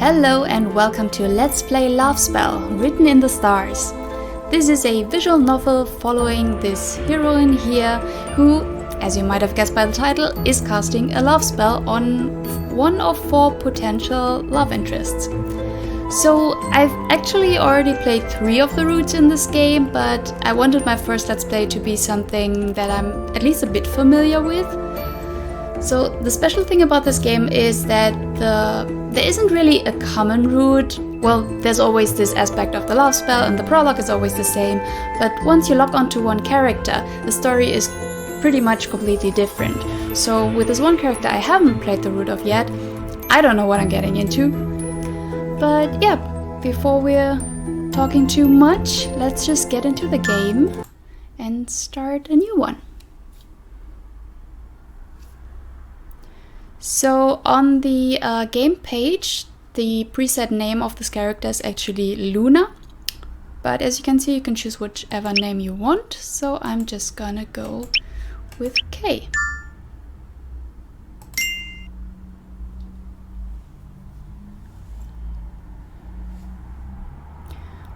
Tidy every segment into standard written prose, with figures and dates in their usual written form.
Hello and welcome to Let's Play Love Spell, Written in the Stars. This is a visual novel following this heroine here who, as you might have guessed by the title, is casting a love spell on one of 4 potential love interests. So I've actually already played 3 of the routes in this game, but I wanted my first Let's Play to be something that I'm at least a bit familiar with. So the special thing about this game is that there isn't really a common route. Well, there's always this aspect of the love spell and the prologue is always the same, but once you lock onto one character, the story is pretty much completely different. So with this one character I haven't played the route of yet, I don't know what I'm getting into. But yeah, before we're talking too much, let's just get into the game and start a new one. So on the game page, the preset name of this character is actually Luna, but as you can see, you can choose whichever name you want, so I'm just gonna go with K.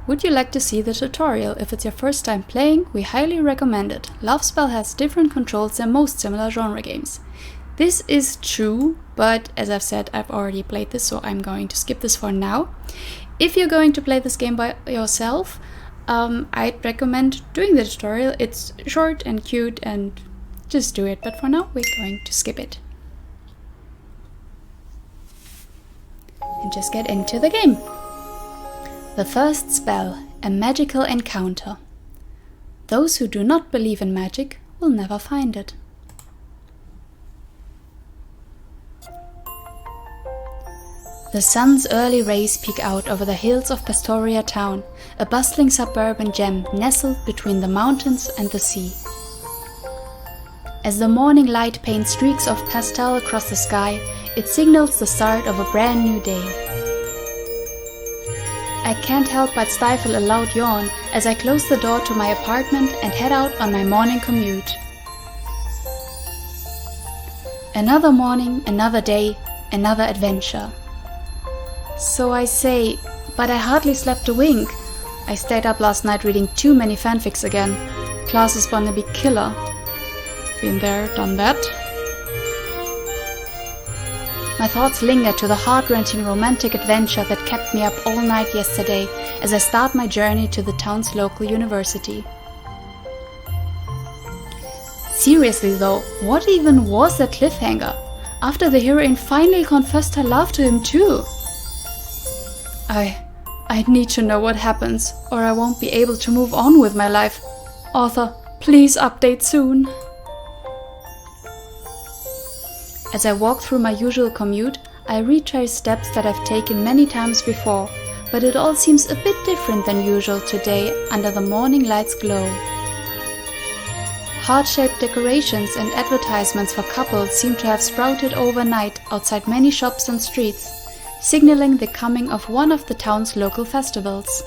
Would you like to see the tutorial? If it's your first time playing, we highly recommend it. Love Spell has different controls than most similar genre games. This is true, but as I've said, I've already played this, so I'm going to skip this for now. If you're going to play this game by yourself, I'd recommend doing the tutorial. It's short and cute and just do it, but for now we're going to skip it. And just get into the game. The first spell, a magical encounter. Those who do not believe in magic will never find it. The sun's early rays peek out over the hills of Pastoria town, a bustling suburban gem nestled between the mountains and the sea. As the morning light paints streaks of pastel across the sky, it signals the start of a brand new day. I can't help but stifle a loud yawn as I close the door to my apartment and head out on my morning commute. Another morning, another day, another adventure. So I say, but I hardly slept a wink. I stayed up last night reading too many fanfics again. Class is gonna be killer. Been there, done that. My thoughts linger to the heart-wrenching romantic adventure that kept me up all night yesterday as I start my journey to the town's local university. Seriously though, what even was that cliffhanger? After the heroine finally confessed her love to him too. I need to know what happens, or I won't be able to move on with my life. Author, please update soon. As I walk through my usual commute, I retrace steps that I've taken many times before, but it all seems a bit different than usual today under the morning light's glow. Heart-shaped decorations and advertisements for couples seem to have sprouted overnight outside many shops and streets, signaling the coming of one of the town's local festivals.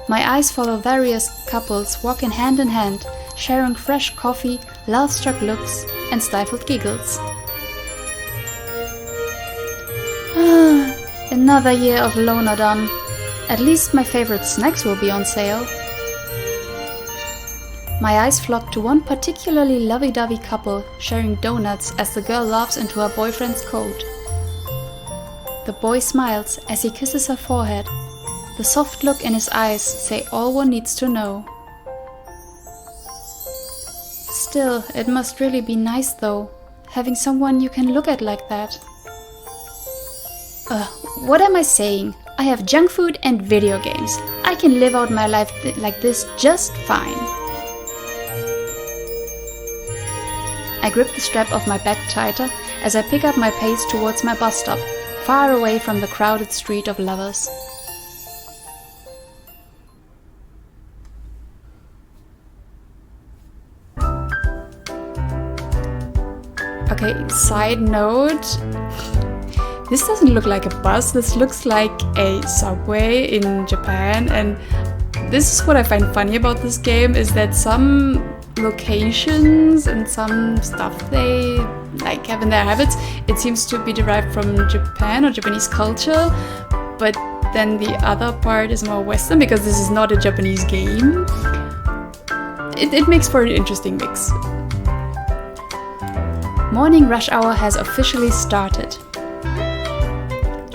My eyes follow various couples walking hand in hand, sharing fresh coffee, love-struck looks, and stifled giggles. Another year of loner done. At least my favorite snacks will be on sale. My eyes flock to one particularly lovey-dovey couple sharing donuts as the girl laughs into her boyfriend's coat. The boy smiles as he kisses her forehead. The soft look in his eyes say all one needs to know. Still, it must really be nice though, having someone you can look at like that. What am I saying? I have junk food and video games. I can live out my life like this just fine. I grip the strap of my bag tighter as I pick up my pace towards my bus stop, far away from the crowded street of lovers. Okay, side note, this doesn't look like a bus, this looks like a subway in Japan, and this is what I find funny about this game, is that some locations and some stuff they like have in their habits, it seems to be derived from Japan or Japanese culture, but then the other part is more Western because this is not a Japanese game. It makes for an interesting mix. Morning rush hour has officially started.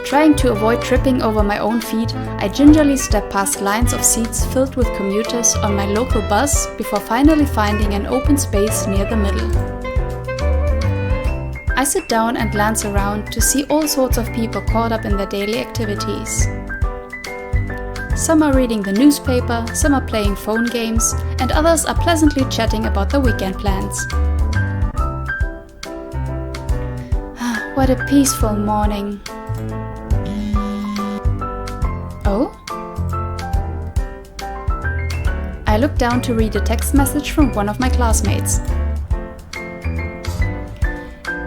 Trying to avoid tripping over my own feet, I gingerly step past lines of seats filled with commuters on my local bus before finally finding an open space near the middle. I sit down and glance around to see all sorts of people caught up in their daily activities. Some are reading the newspaper, some are playing phone games, and others are pleasantly chatting about their weekend plans. What a peaceful morning. Oh? I look down to read a text message from one of my classmates.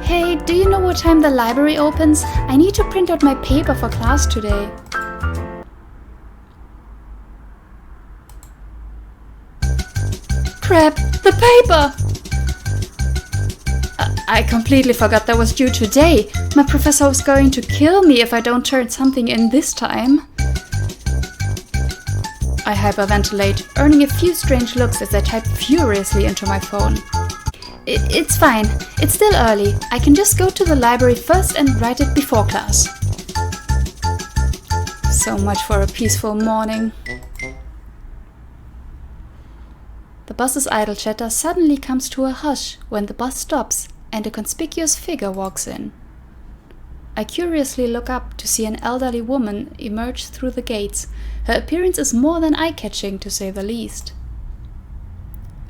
Hey, do you know what time the library opens? I need to print out my paper for class today. Crap, the paper! I completely forgot that was due today. My professor was going to kill me if I don't turn something in this time. I hyperventilate, earning a few strange looks as I type furiously into my phone. It's fine. It's still early. I can just go to the library first and write it before class. So much for a peaceful morning. The bus's idle chatter suddenly comes to a hush when the bus stops and a conspicuous figure walks in. I curiously look up to see an elderly woman emerge through the gates. Her appearance is more than eye-catching, to say the least.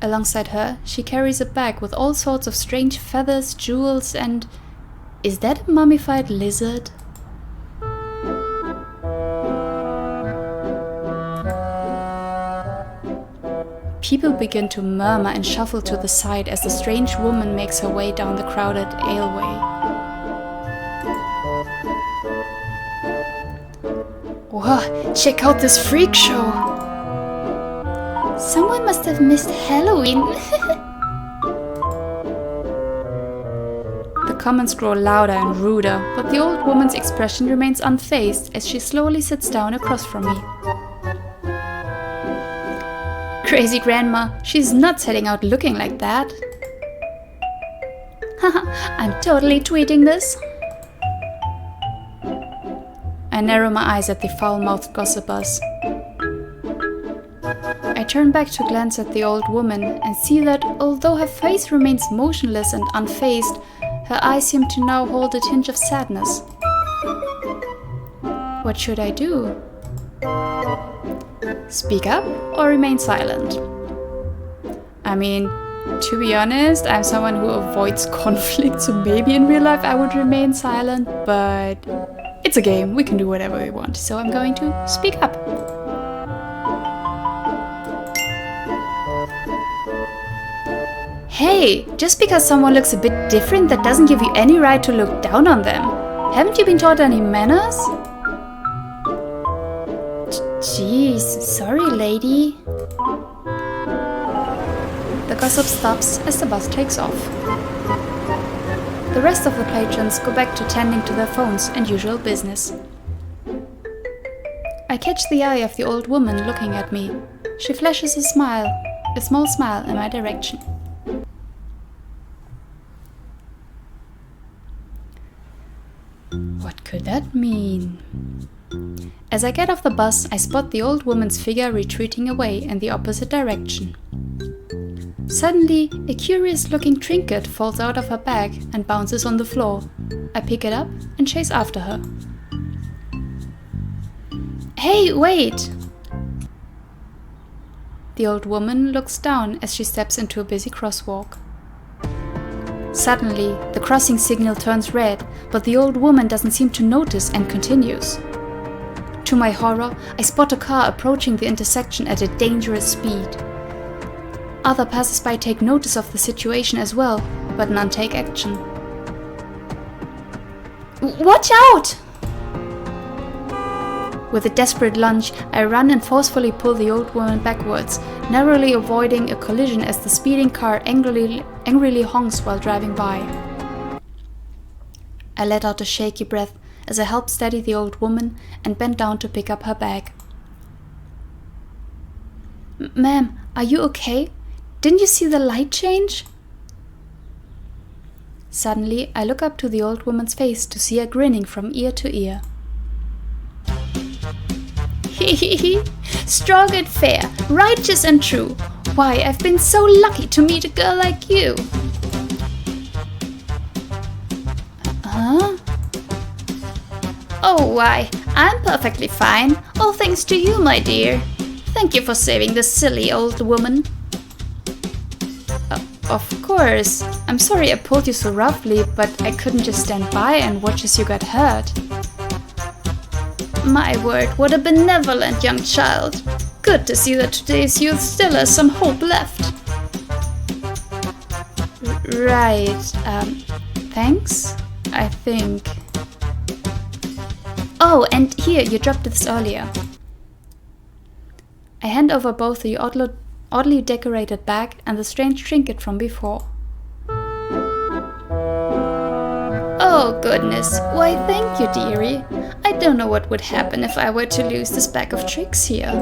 Alongside her, she carries a bag with all sorts of strange feathers, jewels, and... is that a mummified lizard? People begin to murmur and shuffle to the side as the strange woman makes her way down the crowded aisle. Whoa, check out this freak show! Someone must have missed Halloween. The comments grow louder and ruder, but the old woman's expression remains unfazed as she slowly sits down across from me. Crazy grandma, she's not setting out looking like that. Haha, I'm totally tweeting this. I narrow my eyes at the foul-mouthed gossipers. I turn back to glance at the old woman and see that, although her face remains motionless and unfazed, her eyes seem to now hold a tinge of sadness. What should I do? Speak up or remain silent? I mean, to be honest, I'm someone who avoids conflict, so maybe in real life I would remain silent, but it's a game, we can do whatever we want, so I'm going to speak up. Hey, just because someone looks a bit different, that doesn't give you any right to look down on them. Haven't you been taught any manners? Jeez, sorry lady. The gossip stops as the bus takes off. The rest of the patrons go back to tending to their phones and usual business. I catch the eye of the old woman looking at me. She flashes a small smile in my direction. What could that mean? As I get off the bus, I spot the old woman's figure retreating away in the opposite direction. Suddenly, a curious-looking trinket falls out of her bag and bounces on the floor. I pick it up and chase after her. Hey, wait! The old woman looks down as she steps into a busy crosswalk. Suddenly, the crossing signal turns red, but the old woman doesn't seem to notice and continues. To my horror, I spot a car approaching the intersection at a dangerous speed. Other passers-by take notice of the situation as well, but none take action. Watch out! With a desperate lunge, I run and forcefully pull the old woman backwards, narrowly avoiding a collision as the speeding car angrily honks while driving by. I let out a shaky breath as I helped steady the old woman and bent down to pick up her bag. Ma'am, are you okay? Didn't you see the light change? Suddenly, I look up to the old woman's face to see her grinning from ear to ear. Hehehe, strong and fair, righteous and true. Why, I've been so lucky to meet a girl like you. Huh? Oh, why, I'm perfectly fine, all thanks to you, my dear. Thank you for saving this silly old woman. Of course. I'm sorry I pulled you so roughly, but I couldn't just stand by and watch as you got hurt. My word, what a benevolent young child. Good to see that today's youth still has some hope left. Right. Thanks? I think. Oh, and here, you dropped this earlier. I hand over both the oddly decorated bag and the strange trinket from before. Oh goodness, why thank you, dearie. I don't know what would happen if I were to lose this bag of tricks here.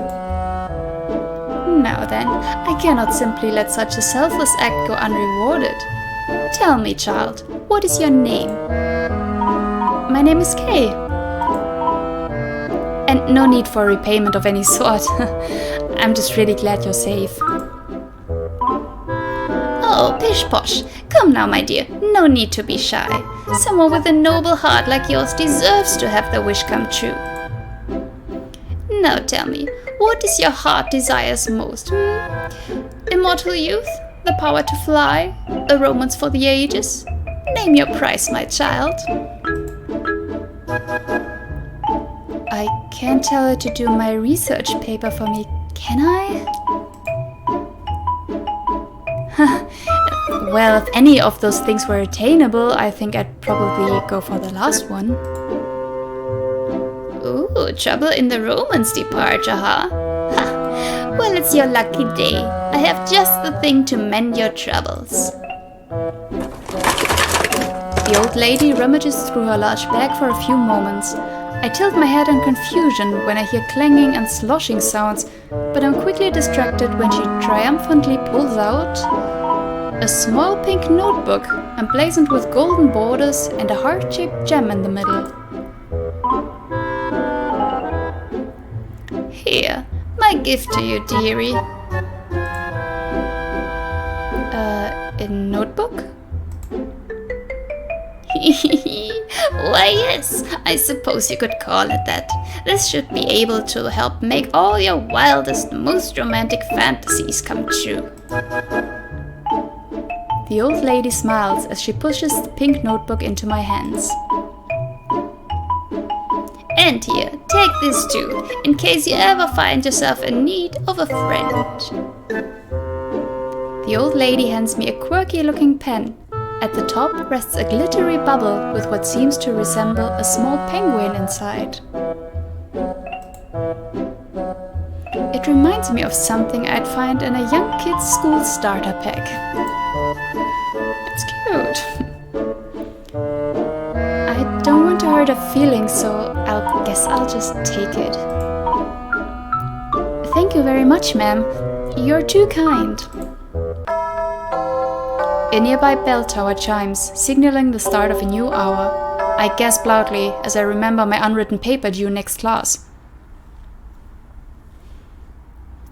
Now then, I cannot simply let such a selfless act go unrewarded. Tell me, child, what is your name? My name is Kay. And no need for repayment of any sort. I'm just really glad you're safe. Oh, pish posh. Come now, my dear, no need to be shy. Someone with a noble heart like yours deserves to have their wish come true. Now tell me, what is your heart desires most? Immortal youth? The power to fly? A romance for the ages? Name your price, my child. I can't tell her to do my research paper for me, can I? Well, if any of those things were attainable, I think I'd probably go for the last one. Ooh, trouble in the romance departure, huh? Ha! Well, it's your lucky day. I have just the thing to mend your troubles. The old lady rummages through her large bag for a few moments. I tilt my head in confusion when I hear clanging and sloshing sounds, but I'm quickly distracted when she triumphantly pulls out a small pink notebook emblazoned with golden borders and a heart-shaped gem in the middle. Here, my gift to you, dearie. A notebook? Why yes, I suppose you could call it that. This should be able to help make all your wildest, most romantic fantasies come true. The old lady smiles as she pushes the pink notebook into my hands. And here, take this too, in case you ever find yourself in need of a friend. The old lady hands me a quirky-looking pen. At the top rests a glittery bubble with what seems to resemble a small penguin inside. It reminds me of something I'd find in a young kid's school starter pack. It's cute. I don't want to hurt her feelings, so I guess I'll just take it. Thank you very much, ma'am. You're too kind. A nearby bell tower chimes, signaling the start of a new hour. I gasp loudly as I remember my unwritten paper due next class.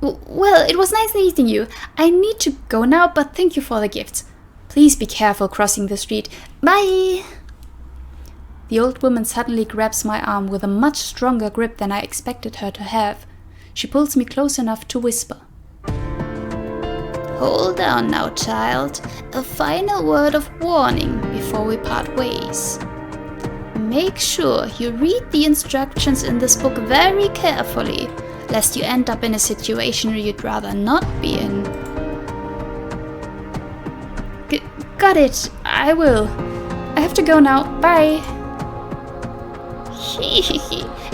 Well, it was nice meeting you. I need to go now, but thank you for the gifts. Please be careful crossing the street. Bye! The old woman suddenly grabs my arm with a much stronger grip than I expected her to have. She pulls me close enough to whisper. Hold on now, child. A final word of warning before we part ways. Make sure you read the instructions in this book very carefully, lest you end up in a situation you'd rather not be in. Got it. I will. I have to go now. Bye.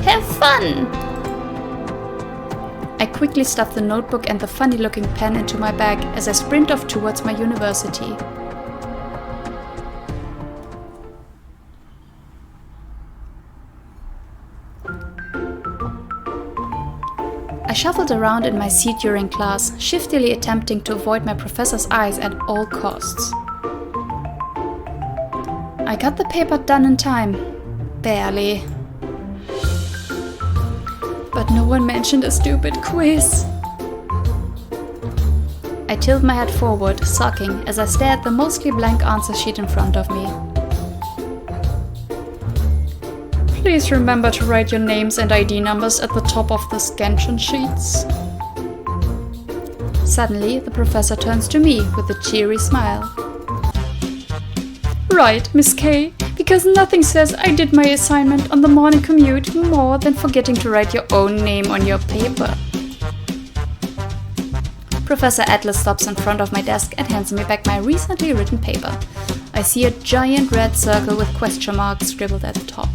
Have fun. I quickly stuff the notebook and the funny-looking pen into my bag as I sprint off towards my university. I shuffled around in my seat during class, shiftily attempting to avoid my professor's eyes at all costs. I got the paper done in time. Barely. But no one mentioned a stupid quiz. I tilt my head forward, sulking, as I stare at the mostly blank answer sheet in front of me. Please remember to write your names and ID numbers at the top of the scansion sheets. Suddenly, the professor turns to me with a cheery smile. Right, Miss K, because nothing says I did my assignment on the morning commute more than forgetting to write your own name on your paper. Professor Atlas stops in front of my desk and hands me back my recently written paper. I see a giant red circle with question marks scribbled at the top.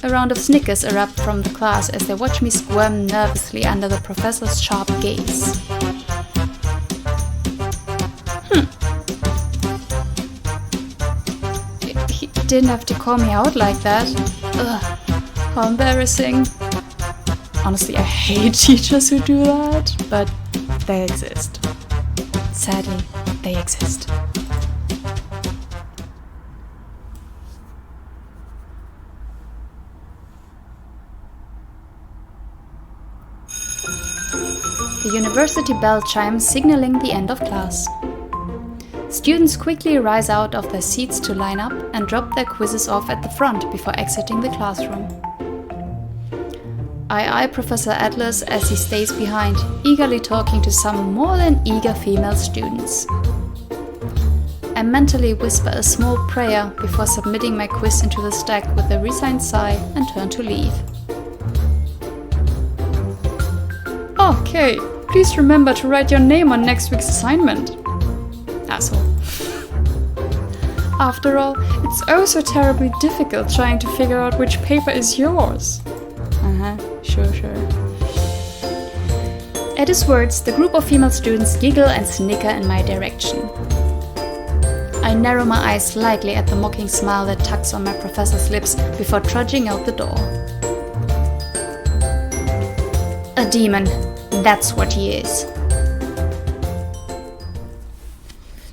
A round of snickers erupt from the class as they watch me squirm nervously under the professor's sharp gaze. He didn't have to call me out like that. Ugh, how embarrassing. Honestly, I hate teachers who do that, but they exist. Sadly, they exist. The university bell chimes, signaling the end of class. Students quickly rise out of their seats to line up and drop their quizzes off at the front before exiting the classroom. I eye Professor Atlas as he stays behind, eagerly talking to some more than eager female students. I mentally whisper a small prayer before submitting my quiz into the stack with a resigned sigh and turn to leave. Okay, please remember to write your name on next week's assignment. Asshole. After all, it's oh so terribly difficult trying to figure out which paper is yours. Sure. At his words, the group of female students giggle and snicker in my direction. I narrow my eyes slightly at the mocking smile that tugs on my professor's lips before trudging out the door. A demon. That's what he is.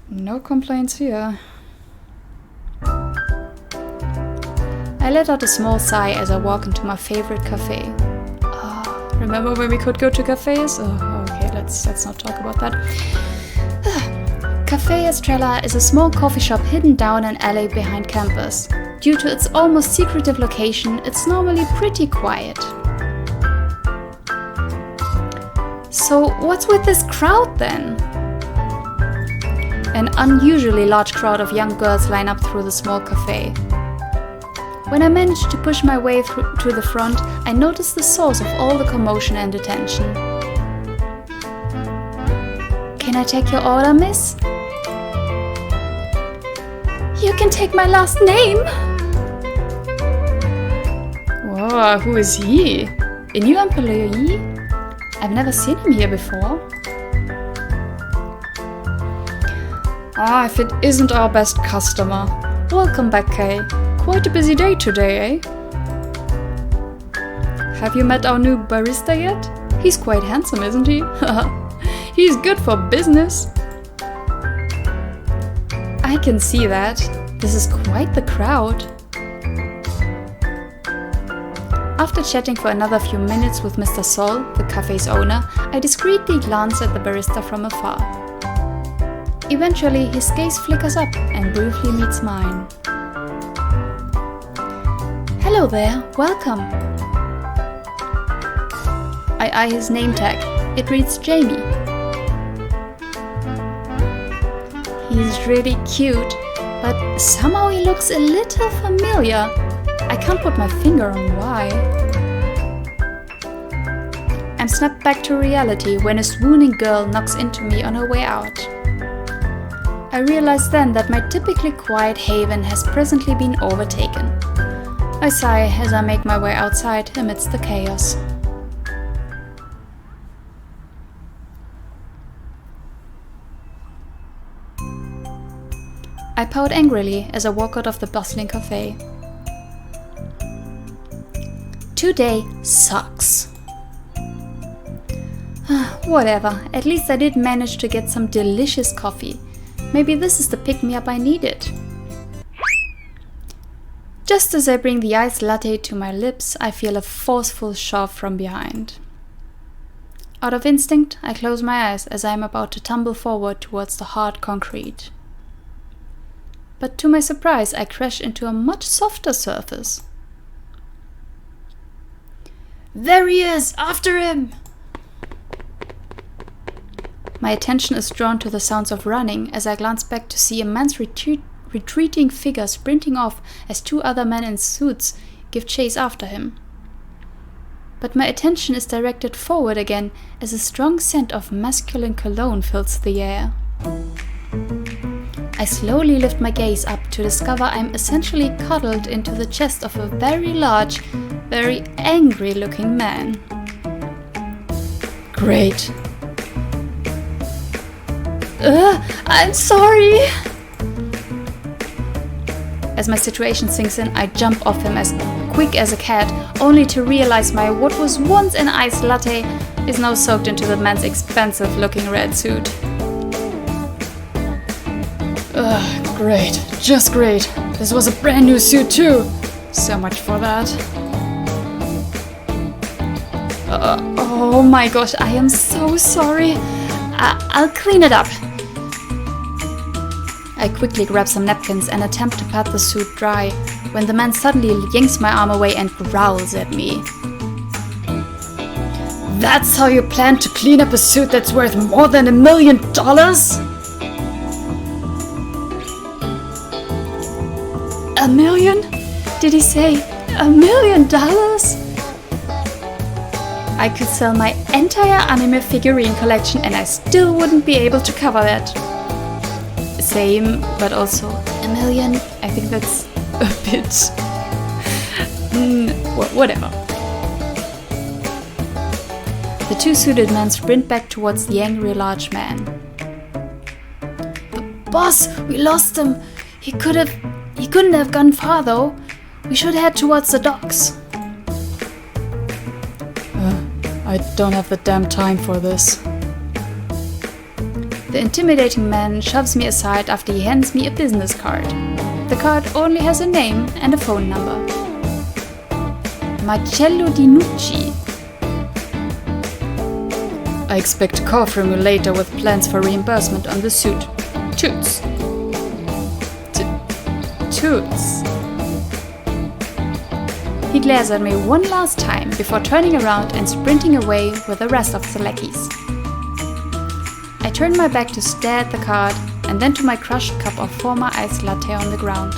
No complaints here. I let out a small sigh as I walk into my favorite cafe. Oh, remember when we could go to cafes? Oh, okay, let's not talk about that. Café Estrella is a small coffee shop hidden down an alley behind campus. Due to its almost secretive location, it's normally pretty quiet. So what's with this crowd then? An unusually large crowd of young girls line up through the small cafe. When I manage to push my way to the front, I notice the source of all the commotion and attention. Can I take your order, miss? You can take my last name! Whoa, who is he? A new employee? I've never seen him here before. If it isn't our best customer. Welcome back, Kay. Quite a busy day today, eh? Have you met our new barista yet? He's quite handsome, isn't he? He's good for business. I can see that. This is quite the crowd. After chatting for another few minutes with Mr. Sol, the cafe's owner, I discreetly glance at the barista from afar. Eventually, his gaze flickers up and briefly meets mine. Hello there, welcome. I eye his name tag. It reads Jamie. He's really cute, but somehow he looks a little familiar. I can't put my finger on why. I'm snapped back to reality when a swooning girl knocks into me on her way out. I realize then that my typically quiet haven has presently been overtaken. I sigh as I make my way outside amidst the chaos. I pout angrily as I walk out of the bustling cafe. Today sucks. Whatever, at least I did manage to get some delicious coffee. Maybe this is the pick-me-up I needed. Just as I bring the iced latte to my lips, I feel a forceful shove from behind. Out of instinct, I close my eyes as I am about to tumble forward towards the hard concrete. But to my surprise, I crash into a much softer surface. There he is! After him! My attention is drawn to the sounds of running as I glance back to see a man's retreating figure sprinting off as two other men in suits give chase after him. But my attention is directed forward again as a strong scent of masculine cologne fills the air. I slowly lift my gaze up to discover I'm essentially cuddled into the chest of a very large, very angry-looking man. Great. I'm sorry! As my situation sinks in, I jump off him as quick as a cat, only to realize my what was once an iced latte is now soaked into the man's expensive-looking red suit. Great. Just great. This was a brand new suit too. So much for that. Oh my gosh, I am so sorry. I'll clean it up. I quickly grab some napkins and attempt to pat the suit dry, when the man suddenly yanks my arm away and growls at me. That's how you plan to clean up a suit that's worth more than $1 million? $1 million? Did he say $1 million? I could sell my entire anime figurine collection and I still wouldn't be able to cover that. Same, but also $1 million. I think that's a bit... whatever. The two suited men sprint back towards the angry large man. Boss, we lost him. He couldn't have gone far though. We should head towards the docks. I don't have the damn time for this. The intimidating man shoves me aside after he hands me a business card. The card only has a name and a phone number. Marcello Di Nucci. I expect a call from you later with plans for reimbursement on the suit. Toots. Toots. He glares at me one last time before turning around and sprinting away with the rest of the lackeys. I turn my back to stare at the card and then to my crushed cup of former iced latte on the ground.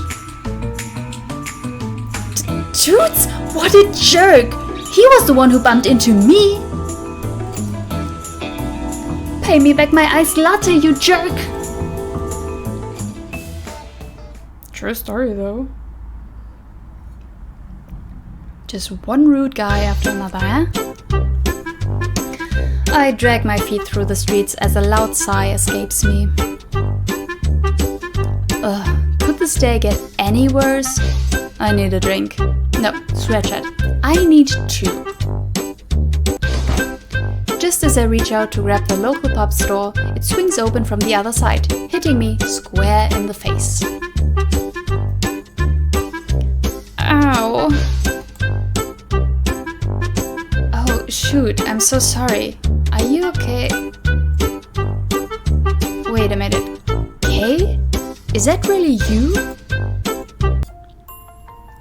Toots? What a jerk! He was the one who bumped into me! Pay me back my iced latte, you jerk! True story though. Just one rude guy after another, eh? I drag my feet through the streets as a loud sigh escapes me. Could this day get any worse? I need a drink. No, scratch it. I need two. Just as I reach out to grab the local pub store, it swings open from the other side, hitting me square in the face. Ow. Oh, shoot, I'm so sorry. Are you okay? Wait a minute. Kay? Is that really you?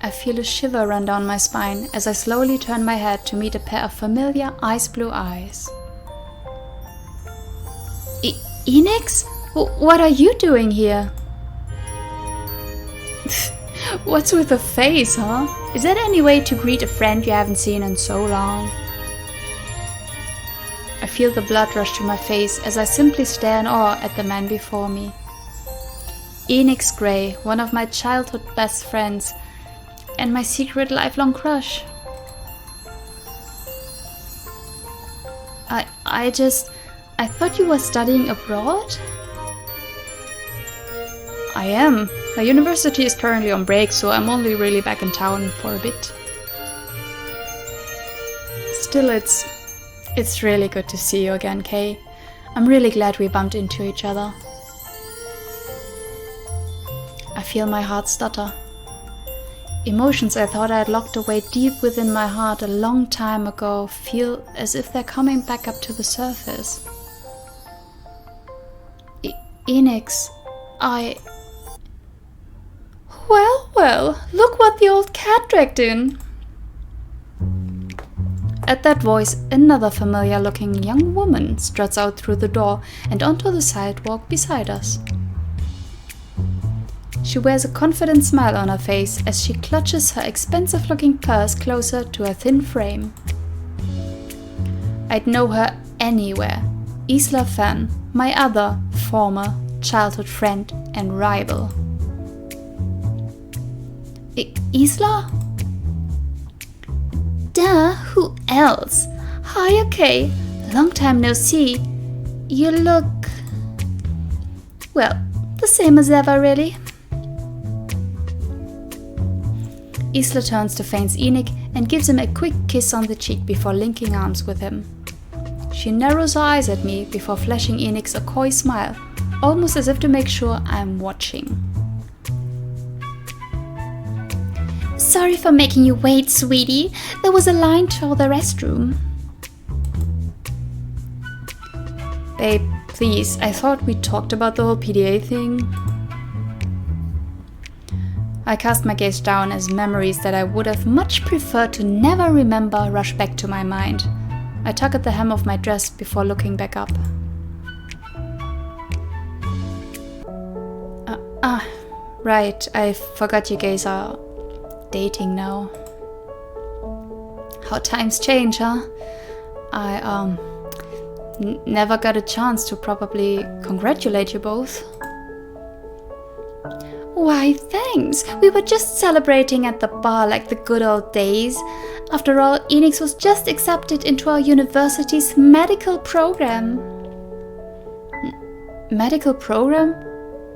I feel a shiver run down my spine as I slowly turn my head to meet a pair of familiar ice blue eyes. Enix? What are you doing here? What's with the face, huh? Is that any way to greet a friend you haven't seen in so long? I feel the blood rush to my face as I simply stare in awe at the man before me. Enix Grey, one of my childhood best friends, and my secret lifelong crush. I thought you were studying abroad? I am. My university is currently on break, so I'm only really back in town for a bit. Still, it's really good to see you again, Kay. I'm really glad we bumped into each other. I feel my heart stutter. Emotions I thought I had locked away deep within my heart a long time ago feel as if they're coming back up to the surface. Enix, Well, look what the old cat dragged in. At that voice, another familiar-looking young woman struts out through the door and onto the sidewalk beside us. She wears a confident smile on her face as she clutches her expensive-looking purse closer to her thin frame. I'd know her anywhere. Isla Fan, my other former childhood friend and rival. Isla? Duh, who else? Hi, okay. Long time no see. You look... well, the same as ever, really. Isla turns to face Enoch and gives him a quick kiss on the cheek before linking arms with him. She narrows her eyes at me before flashing Enoch a coy smile, almost as if to make sure I'm watching. Sorry for making you wait, sweetie. There was a line to the restroom. Babe, please, I thought we talked about the whole PDA thing. I cast my gaze down as memories that I would have much preferred to never remember rush back to my mind. I tug at the hem of my dress before looking back up. Right, I forgot you guys are dating now. How times change, huh? I never got a chance to probably congratulate you both. Why, thanks. We were just celebrating at the bar like the good old days. After all, Enix was just accepted into our university's medical program. Medical program?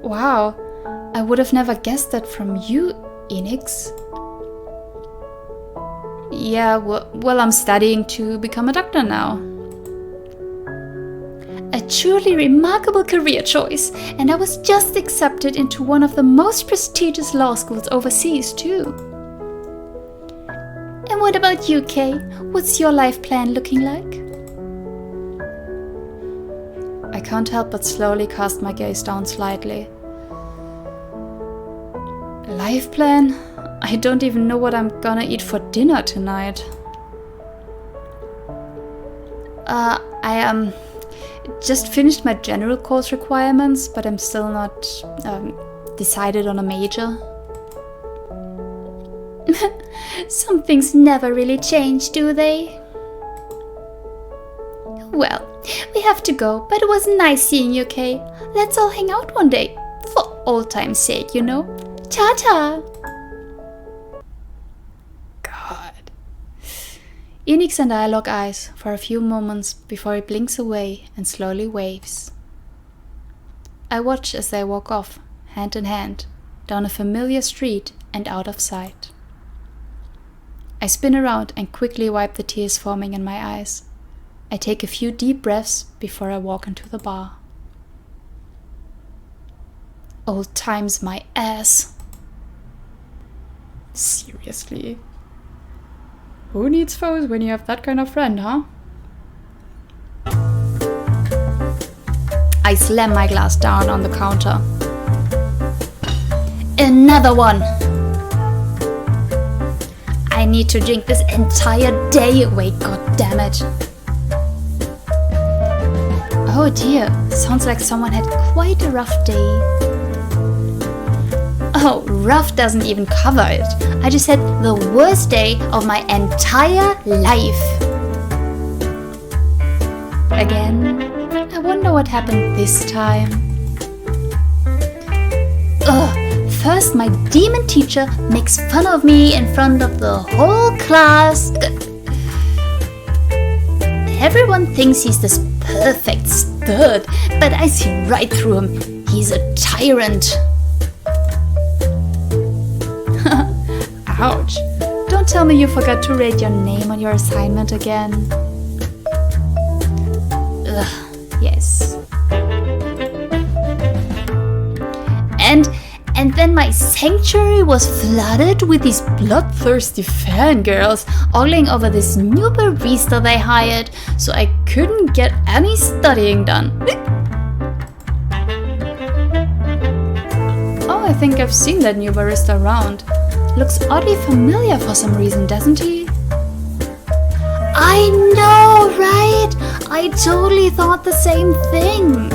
Wow, I would have never guessed that from you, Enix. Yeah, well, I'm studying to become a doctor now. A truly remarkable career choice, and I was just accepted into one of the most prestigious law schools overseas, too. And what about you, Kay? What's your life plan looking like? I can't help but slowly cast my gaze down slightly. Life plan? I don't even know what I'm gonna eat for dinner tonight. I just finished my general course requirements, but I'm still not decided on a major. Some things never really change, do they? Well, we have to go, but it was nice seeing you, Kay. Let's all hang out one day, for old time's sake, you know. Ta-ta! God. Enix and I lock eyes for a few moments before he blinks away and slowly waves. I watch as they walk off, hand in hand, down a familiar street and out of sight. I spin around and quickly wipe the tears forming in my eyes. I take a few deep breaths before I walk into the bar. Old times, my ass. Seriously? Who needs foes when you have that kind of friend, huh? I slam my glass down on the counter. Another one! I need to drink this entire day away, goddammit. Oh dear, sounds like someone had quite a rough day. Oh, rough doesn't even cover it. I just had the worst day of my entire life. Again, I wonder what happened this time. Ugh, first my demon teacher makes fun of me in front of the whole class. Everyone thinks he's this perfect stud, but I see right through him. He's a tyrant. Ouch. Don't tell me you forgot to write your name on your assignment again. Ugh, yes. And then my sanctuary was flooded with these bloodthirsty fangirls ogling over this new barista they hired, so I couldn't get any studying done. Oh, I think I've seen that new barista around. Looks oddly familiar for some reason, doesn't he? I know, right? I totally thought the same thing.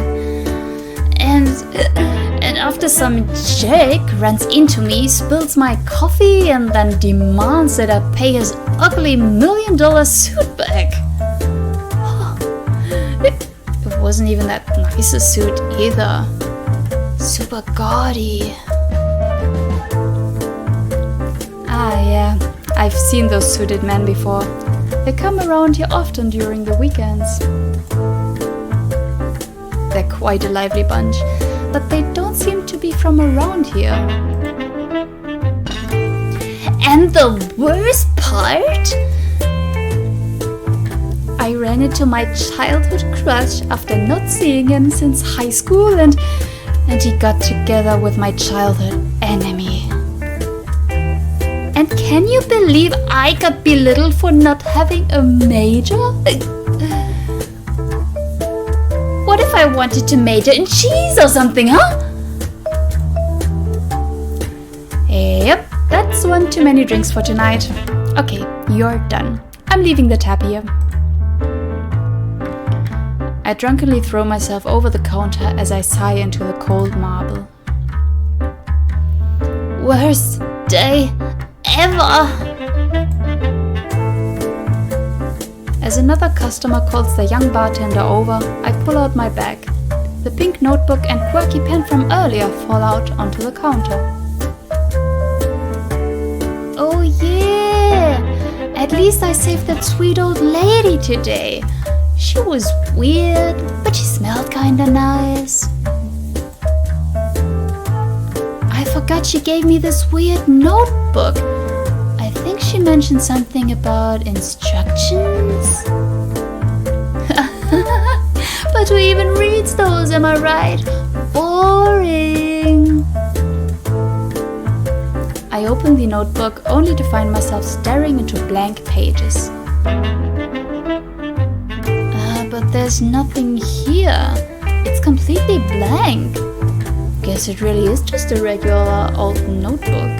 And after some jerk runs into me, spills my coffee, and then demands that I pay his ugly $1 million suit back. It wasn't even that nice a suit either. Super gaudy. Ah yeah, I've seen those suited men before. They come around here often during the weekends. They're quite a lively bunch, but they don't seem to be from around here. And the worst part? I ran into my childhood crush after not seeing him since high school, and he got together with my childhood enemy. And can you believe I got belittled for not having a major? What if I wanted to major in cheese or something, huh? Yep, that's one too many drinks for tonight. Okay, you're done. I'm leaving the tab here. I drunkenly throw myself over the counter as I sigh into the cold marble. Worst day ever! As another customer calls the young bartender over, I pull out my bag. The pink notebook and quirky pen from earlier fall out onto the counter. Oh yeah! At least I saved that sweet old lady today. She was weird, but she smelled kinda nice. I forgot she gave me this weird notebook. I think she mentioned something about instructions. But who even reads those, am I right? Boring. I open the notebook only to find myself staring into blank pages. But there's nothing here. It's completely blank. Guess it really is just a regular old notebook.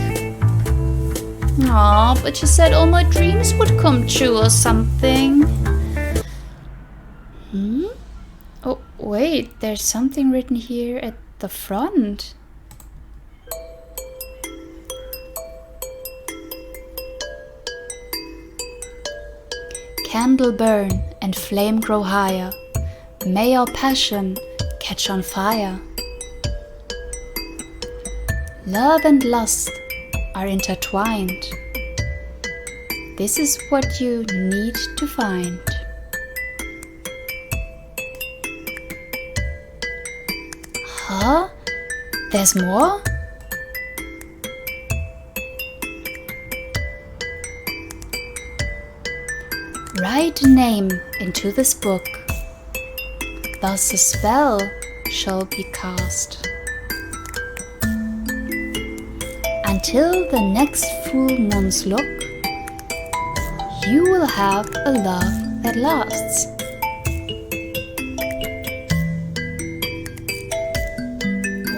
Aw, but you said all my dreams would come true or something. Oh, wait, there's something written here at the front. Candle burn and flame grow higher. May our passion catch on fire. Love and lust are intertwined. This is what you need to find. Huh? There's more? Write a name into this book. Thus a spell shall be cast. Until the next full moon's look, you will have a love that lasts.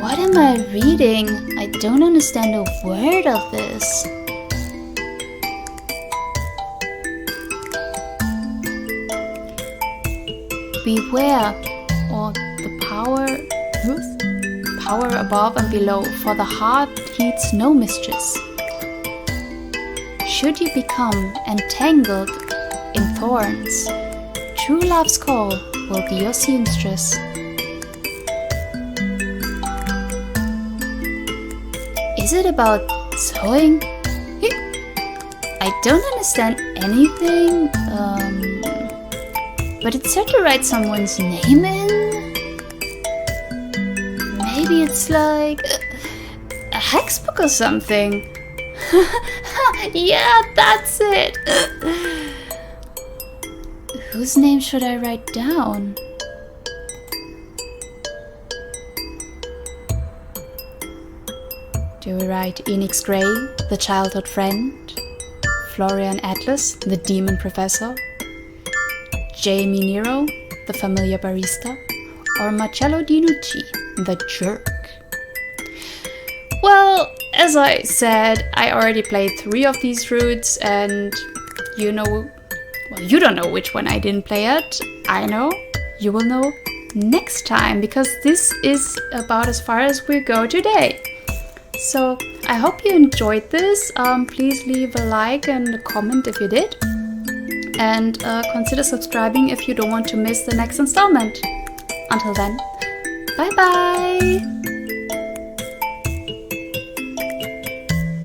What am I reading? I don't understand a word of this. Beware, or the power above and below, for the heart heeds no mistress. Should you become entangled in thorns, true love's call will be your seamstress. Is it about sewing? I don't understand anything, but it's said to write someone's name in. Maybe it's like a hex book or something. Yeah, that's it. Whose name should I write down? Do we write Enix Grey, the childhood friend? Florian Atlas, the demon professor? Jamie Nero, the familiar barista? Or Marcello Dinucci, the jerk? Well, as I said, I already played 3 of these routes, and you don't know which one I didn't play yet. I know. You will know next time, because this is about as far as we go today. So I hope you enjoyed this. Please leave a like and a comment if you did. And consider subscribing if you don't want to miss the next installment. Until then, bye bye!